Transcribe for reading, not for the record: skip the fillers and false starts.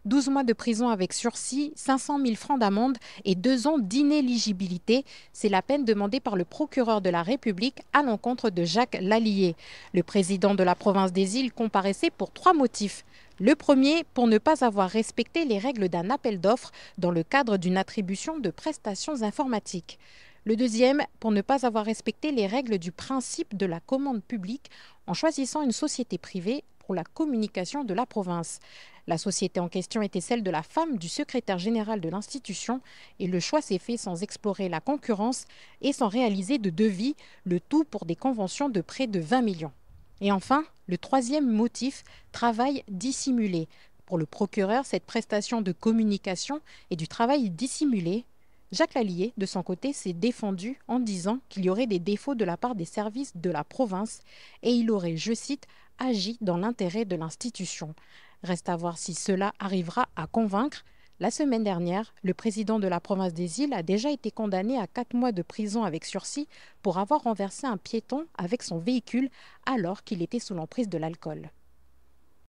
12 mois de prison avec sursis, 500 000 francs d'amende et 2 ans d'inéligibilité. C'est la peine demandée par le procureur de la République à l'encontre de Jacques Lallier. Le président de la province des Îles comparaissait pour 3 motifs. Le premier, pour ne pas avoir respecté les règles d'un appel d'offres dans le cadre d'une attribution de prestations informatiques. Le deuxième, pour ne pas avoir respecté les règles du principe de la commande publique en choisissant une société privée pour la communication de la province. La société en question était celle de la femme du secrétaire général de l'institution et le choix s'est fait sans explorer la concurrence et sans réaliser de devis, le tout pour des conventions de près de 20 millions. Et enfin, le troisième motif, travail dissimulé. Pour le procureur, cette prestation de communication est du travail dissimulé. Jacques Lallier, de son côté, s'est défendu en disant qu'il y aurait des défauts de la part des services de la province et il aurait, je cite, agi dans l'intérêt de l'institution. Reste à voir si cela arrivera à convaincre. La semaine dernière, le président de la province des Îles a déjà été condamné à 4 mois de prison avec sursis pour avoir renversé un piéton avec son véhicule alors qu'il était sous l'emprise de l'alcool.